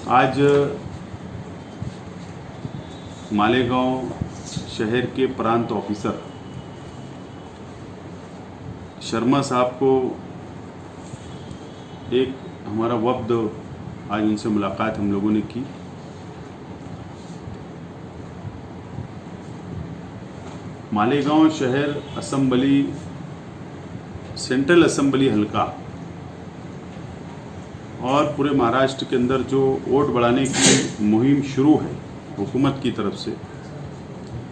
आज मालेगांव शहर के प्रांत ऑफिसर शर्मा साहब को एक हमारा वफ्द आज उनसे मुलाकात हम लोगों ने की। मालेगांव शहर असेंबली सेंट्रल असेंबली हल्का और पूरे महाराष्ट्र के अंदर जो वोट बढ़ाने की मुहिम शुरू है हुकूमत की तरफ से,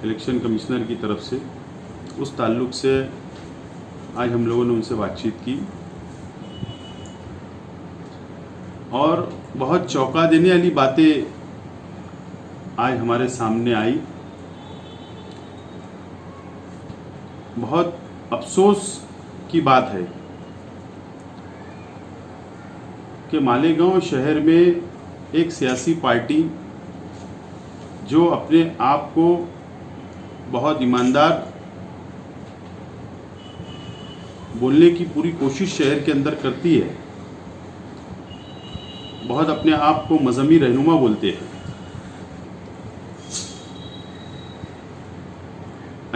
इलेक्शन कमिश्नर की तरफ से, उस ताल्लुक से आज हम लोगों ने उनसे बातचीत की और बहुत चौंका देने वाली बातें आज हमारे सामने आई। बहुत अफसोस की बात है कि मालेगांव शहर में एक सियासी पार्टी जो अपने आप को बहुत ईमानदार बोलने की पूरी कोशिश शहर के अंदर करती है, बहुत अपने आप को मजहबी रहनुमा बोलते हैं,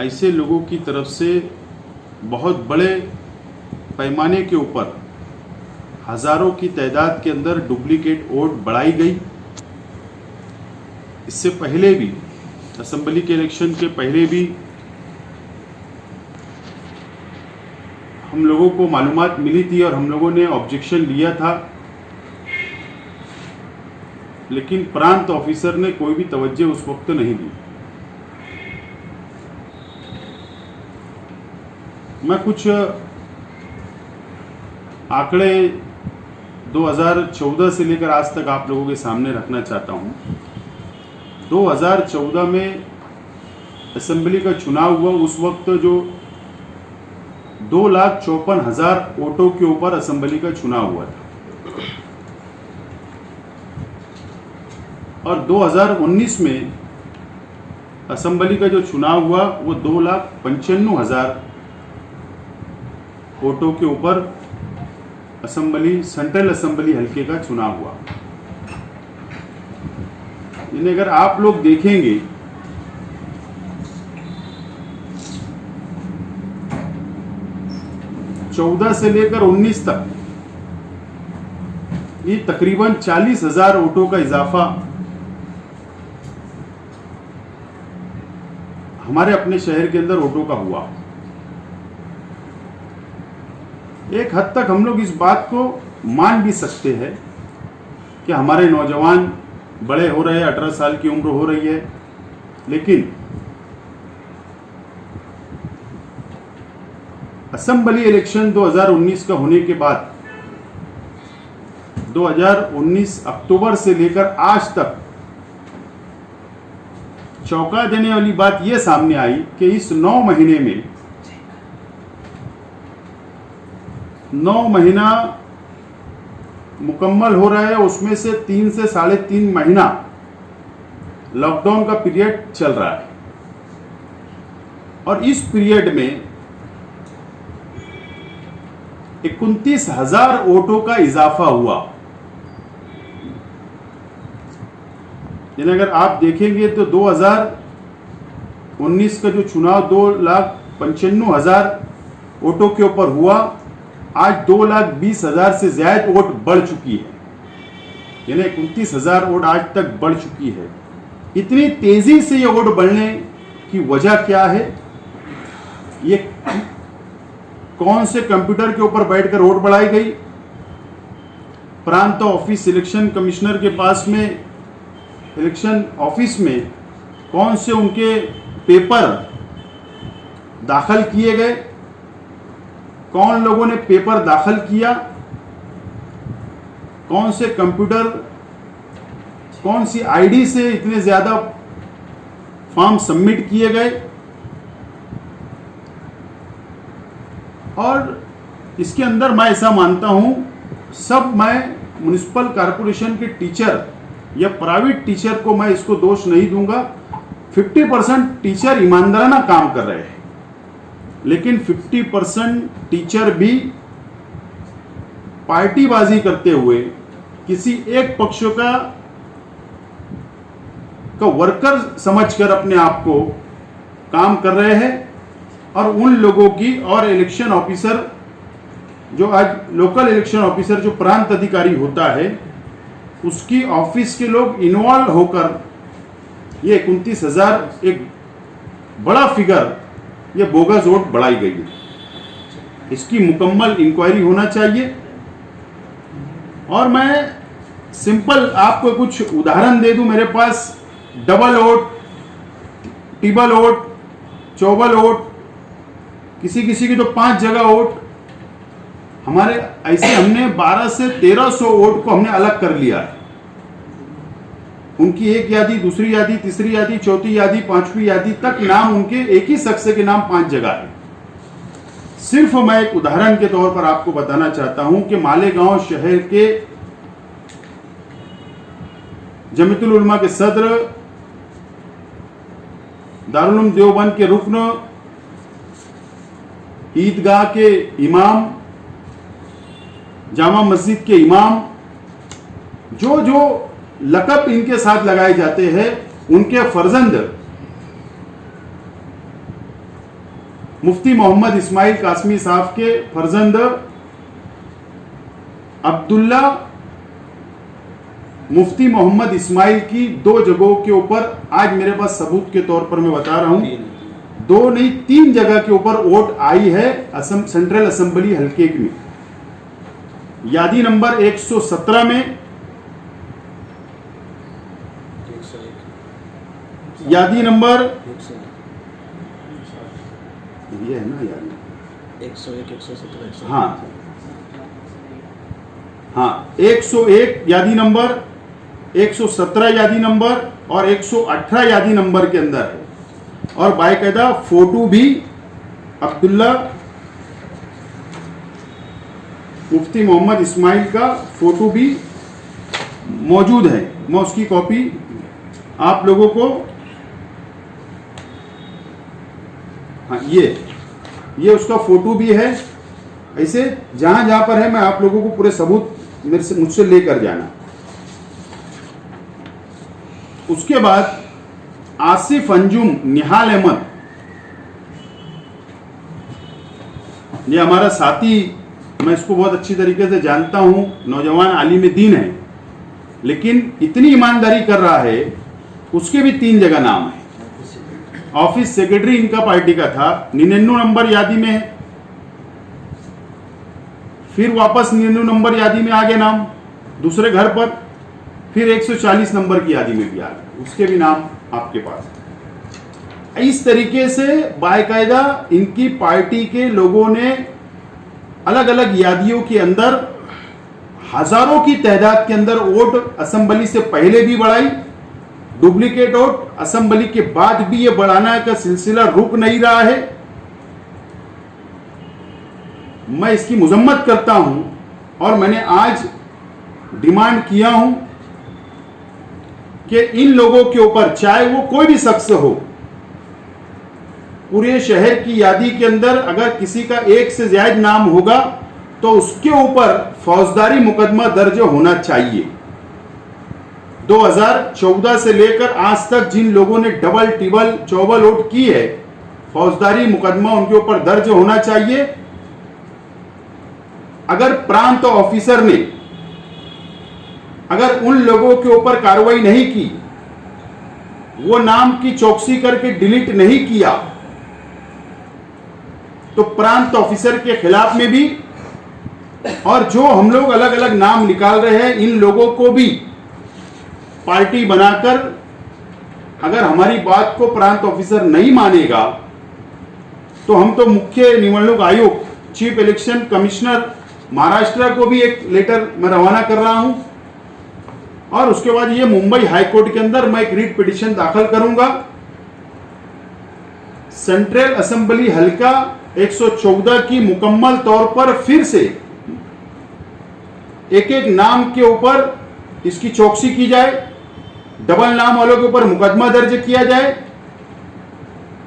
ऐसे लोगों की तरफ से बहुत बड़े पैमाने के ऊपर हजारों की तादाद के अंदर डुप्लीकेट वोट बढ़ाई गई। इससे पहले भी असेंबली के इलेक्शन के पहले भी हम लोगों को मालूमात मिली थी और हम लोगों ने ऑब्जेक्शन लिया था, लेकिन प्रांत ऑफिसर ने कोई भी तवज्जो उस वक्त नहीं दी। मैं कुछ आंकड़े 2014 से लेकर आज तक आप लोगों के सामने रखना चाहता हूं। 2014 में असेंबली का चुनाव हुआ, उस वक्त जो 2,54,000 वोटों के ऊपर असेंबली का चुनाव हुआ था और 2019 में असेंबली का जो चुनाव हुआ वो 2,95,000 वोटों के ऊपर असेंबली सेंट्रल असेंबली हल्के का चुनाव हुआ। यानी अगर आप लोग देखेंगे चौदह से लेकर 19 तक ये तकरीबन 40,000 वोटों का इजाफा हमारे अपने शहर के अंदर वोटों का हुआ। एक हद तक हम लोग इस बात को मान भी सकते हैं कि हमारे नौजवान बड़े हो रहे हैं, 18 साल की उम्र हो रही है, लेकिन असेंबली इलेक्शन 2019 का होने के बाद 2019 अक्टूबर से लेकर आज तक चौंका देने वाली बात यह सामने आई कि इस 9 महीने में 9 महीना मुकम्मल हो रहा है, उसमें से 3 से 3.5 महीना लॉकडाउन का पीरियड चल रहा है और इस पीरियड में 29,000 वोटों का इजाफा हुआ। यानी अगर आप देखेंगे तो 2019 का जो चुनाव 2,95,000 वोटों के ऊपर हुआ, आज 2,20,000 से ज्यादा वोट बढ़ चुकी है। यानी 29,000 वोट आज तक बढ़ चुकी है। इतनी तेजी से ये वोट बढ़ने की वजह क्या है? ये कौन से कंप्यूटर के ऊपर बैठकर वोट बढ़ाई गई? प्रांत ऑफिस इलेक्शन कमिश्नर के पास में इलेक्शन ऑफिस में कौन से उनके पेपर दाखिल किए गए? कौन लोगों ने पेपर दाखिल किया? कौन से कंप्यूटर, कौन सी आईडी से इतने ज्यादा फॉर्म सबमिट किए गए? और इसके अंदर मैं ऐसा मानता हूं, सब मैं म्युनिसिपल कॉरपोरेशन के टीचर या प्राइवेट टीचर को मैं इसको दोष नहीं दूंगा। 50% टीचर ईमानदाराना काम कर रहे हैं, लेकिन 50% टीचर भी पार्टीबाजी करते हुए किसी एक पक्ष का का वर्कर समझकर अपने आप को काम कर रहे हैं। और उन लोगों की और इलेक्शन ऑफिसर जो आज लोकल इलेक्शन ऑफिसर जो प्रांत अधिकारी होता है उसकी ऑफिस के लोग इन्वॉल्व होकर ये 29,000 एक बड़ा फिगर ये बोगस वोट बढ़ाई गई है। इसकी मुकम्मल इंक्वायरी होना चाहिए। और मैं सिंपल आपको कुछ उदाहरण दे दूं, मेरे पास डबल वोट, ट्रिपल वोट, चौबल वोट, किसी किसी की तो 5 जगह वोट, हमारे ऐसे हमने 12 से 1300 वोट को हमने अलग कर लिया है। उनकी एक यादी, दूसरी यादी, तीसरी यादी, चौथी यादी, 5वीं यादी तक नाम उनके एक ही शख्स के नाम 5 जगह है। सिर्फ मैं एक उदाहरण के तौर पर आपको बताना चाहता हूं कि मालेगांव शहर के जमीयतुल उलमा के सदर, दारुल उलूम देवबंद के रुकन, ईदगाह के इमाम, जामा मस्जिद के इमाम, जो जो लक़ब इनके साथ लगाए जाते हैं, उनके फर्जंद मुफ्ती मोहम्मद इस्माइल कासमी साहब के फर्जंद अब्दुल्ला मुफ्ती मोहम्मद इस्माइल की 2 जगहों के ऊपर आज मेरे पास सबूत के तौर पर मैं बता रहा हूं, 2 नहीं 3 जगह के ऊपर वोट आई है सेंट्रल असेंबली हल्के में। यादी नंबर 117 में, यादी नंबर ये है ना यादी 101, 117, हाँ हाँ 101 यादी नंबर, 117 यादी नंबर और 118 यादी नंबर के अंदर है। और बाकायदा फोटो भी अब्दुल्ला मुफ्ती मोहम्मद इस्माइल का फोटो भी मौजूद है। मैं उसकी कॉपी आप लोगों को, हाँ ये उसका फोटो भी है। ऐसे जहां जहां पर है मैं आप लोगों को पूरे सबूत मुझसे लेकर जाना। उसके बाद आसिफ अंजुम निहाल अहमद, ये हमारा साथी, मैं इसको बहुत अच्छी तरीके से जानता हूं, नौजवान आलिम दीन है, लेकिन इतनी ईमानदारी कर रहा है, उसके भी 3 जगह नाम है। ऑफिस सेक्रेटरी इनका पार्टी का था, 99 नंबर यादी में है, फिर वापस 99 नंबर यादी में आ गया नाम दूसरे घर पर, फिर 140 नंबर की यादी में भी आ गया, उसके भी नाम आपके पास है। इस तरीके से बाकायदा इनकी पार्टी के लोगों ने अलग अलग यादियों के अंदर हजारों की तादाद के अंदर वोट असेंबली से पहले भी बढ़ाई, डुप्लीकेट वोट असेंबली के बाद भी ये बढ़ाना का सिलसिला रुक नहीं रहा है। मैं इसकी मुजम्मत करता हूं और मैंने आज डिमांड किया हूं कि इन लोगों के ऊपर, चाहे वो कोई भी शख्स हो, पूरे शहर की यादी के अंदर अगर किसी का 1 से ज्यादा नाम होगा तो उसके ऊपर फौजदारी मुकदमा दर्ज होना चाहिए। 2014 से लेकर आज तक जिन लोगों ने डबल, ट्रिपल, चौबल वोट की है, फौजदारी मुकदमा उनके ऊपर दर्ज होना चाहिए। अगर प्रांत ऑफिसर ने अगर उन लोगों के ऊपर कार्रवाई नहीं की, वो नाम की चौकसी करके डिलीट नहीं किया, तो प्रांत ऑफिसर के खिलाफ में भी, और जो हम लोग अलग अलग नाम निकाल रहे हैं, इन लोगों को भी पार्टी बनाकर, अगर हमारी बात को प्रांत ऑफिसर नहीं मानेगा तो हम तो मुख्य निवडणूक आयोग, चीफ इलेक्शन कमिश्नर महाराष्ट्र को भी एक लेटर मैं रवाना कर रहा हूं, और उसके बाद ये मुंबई हाईकोर्ट के अंदर मैं एक रीट पिटीशन दाखिल करूंगा। सेंट्रल असेंबली हल्का 114 की मुकम्मल तौर पर फिर से एक एक नाम के ऊपर इसकी चौकसी की जाए, डबल नाम वालों के ऊपर मुकदमा दर्ज किया जाए,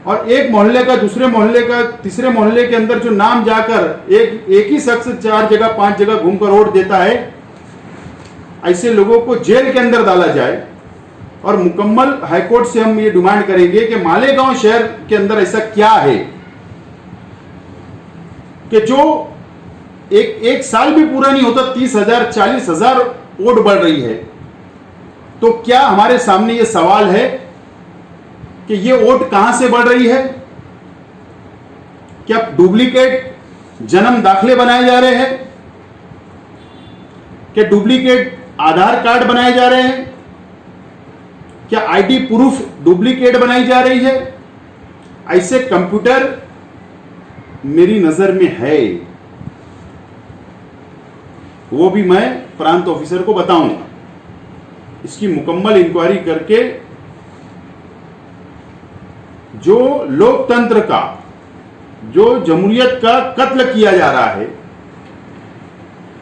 और एक मोहल्ले का दूसरे मोहल्ले का तीसरे मोहल्ले के अंदर जो नाम जाकर एक ही शख्स 4 जगह 5 जगह घूमकर वोट देता है, ऐसे लोगों को जेल के अंदर डाला जाए। और मुकम्मल हाईकोर्ट से हम ये डिमांड करेंगे कि मालेगांव शहर के अंदर ऐसा क्या है कि जो एक साल भी पूरा नहीं होता 30,000 40,000 वोट बढ़ रही है। तो क्या हमारे सामने ये सवाल है कि ये वोट कहां से बढ़ रही है? क्या डुप्लीकेट जन्म दाखिले बनाए जा रहे हैं? क्या डुप्लीकेट आधार कार्ड बनाए जा रहे हैं? क्या आईडी प्रूफ डुप्लीकेट बनाई जा रही है? ऐसे कंप्यूटर मेरी नजर में है, वो भी मैं प्रांत ऑफिसर को बताऊंगा। इसकी मुकम्मल इंक्वायरी करके जो लोकतंत्र का, जो जमहूरियत का कत्ल किया जा रहा है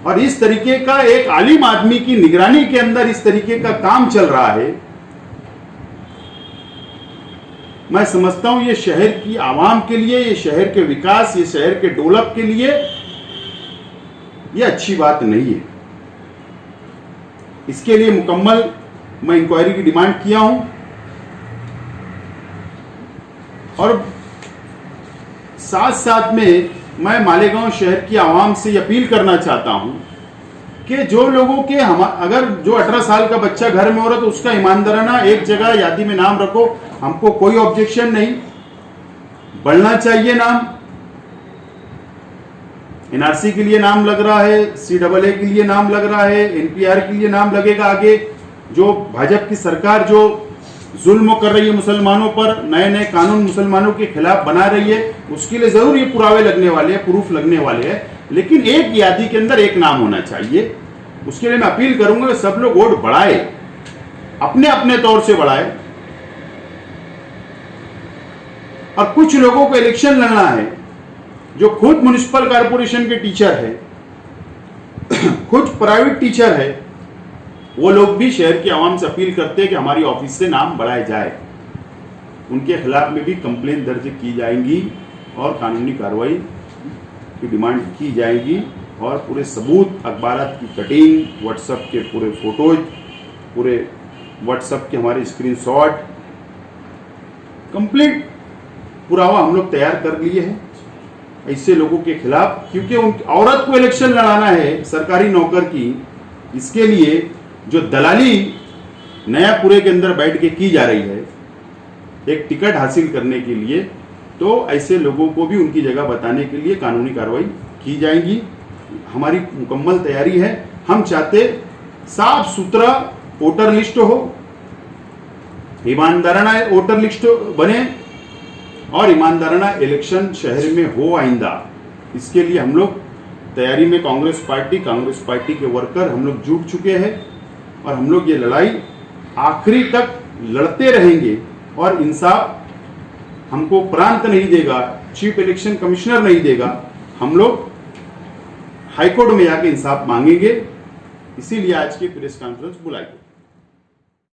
और इस तरीके का एक आलिम आदमी की निगरानी के अंदर इस तरीके का काम चल रहा है, मैं समझता हूं ये शहर की आवाम के लिए, ये शहर के विकास, ये शहर के डेवलप के लिए ये अच्छी बात नहीं है। इसके लिए मुकम्मल मैं इंक्वायरी की डिमांड किया हूं और साथ साथ में मैं मालेगांव शहर की आवाम से अपील करना चाहता हूं कि जो लोगों के अगर जो 18 साल का बच्चा घर में हो रहा तो उसका ईमानदाराना एक जगह यादी में नाम रखो, हमको कोई ऑब्जेक्शन नहीं, बढ़ना चाहिए नाम। एनआरसी के लिए नाम लग रहा है, CAA के लिए नाम लग रहा है, NPR के लिए नाम लगेगा आगे। जो भाजपा की सरकार जो जुल्म कर रही है मुसलमानों पर, नए नए कानून मुसलमानों के खिलाफ बना रही है, उसके लिए जरूर ये पुरावे लगने वाले हैं, प्रूफ लगने वाले हैं, लेकिन एक यादी के अंदर एक नाम होना चाहिए। उसके लिए मैं अपील करूंगा कि सब लोग वोट बढ़ाए, अपने अपने तौर से बढ़ाए। और कुछ लोगों को इलेक्शन लड़ना है जो खुद म्युनिसिपल कॉर्पोरेशन के टीचर है, खुद प्राइवेट टीचर है, वो लोग भी शहर की आवाम से अपील करते हैं कि हमारी ऑफिस से नाम बढ़ाए जाए। उनके खिलाफ में भी कंप्लेंट दर्ज की जाएंगी और कानूनी कार्रवाई की डिमांड की जाएगी और पूरे सबूत, अखबारात की कटिंग, व्हाट्सएप के पूरे फोटोज, पूरे व्हाट्सएप के हमारे स्क्रीनशॉट, कंप्लीट पुरावा हम लोग तैयार कर लिए हैं ऐसे लोगों के खिलाफ। क्योंकि उन औरत को इलेक्शन लड़ाना है सरकारी नौकर की, इसके लिए जो दलाली नयापुरे के अंदर बैठ के की जा रही है एक टिकट हासिल करने के लिए, तो ऐसे लोगों को भी उनकी जगह बताने के लिए कानूनी कार्रवाई की जाएगी। हमारी मुकम्मल तैयारी है। हम चाहते साफ सुथरा वोटर लिस्ट हो, ईमानदाराना वोटर लिस्ट बने और ईमानदाराना इलेक्शन शहर में हो आइंदा। इसके लिए हम लोग तैयारी में कांग्रेस पार्टी के वर्कर हम लोग जुट चुके हैं और हम लोग ये लड़ाई आखिरी तक लड़ते रहेंगे और इंसाफ हमको प्रांत नहीं देगा, चीफ इलेक्शन कमिश्नर नहीं देगा, हम लोग हाईकोर्ट में जाके इंसाफ मांगेंगे। इसीलिए आज की प्रेस कॉन्फ्रेंस बुलाई।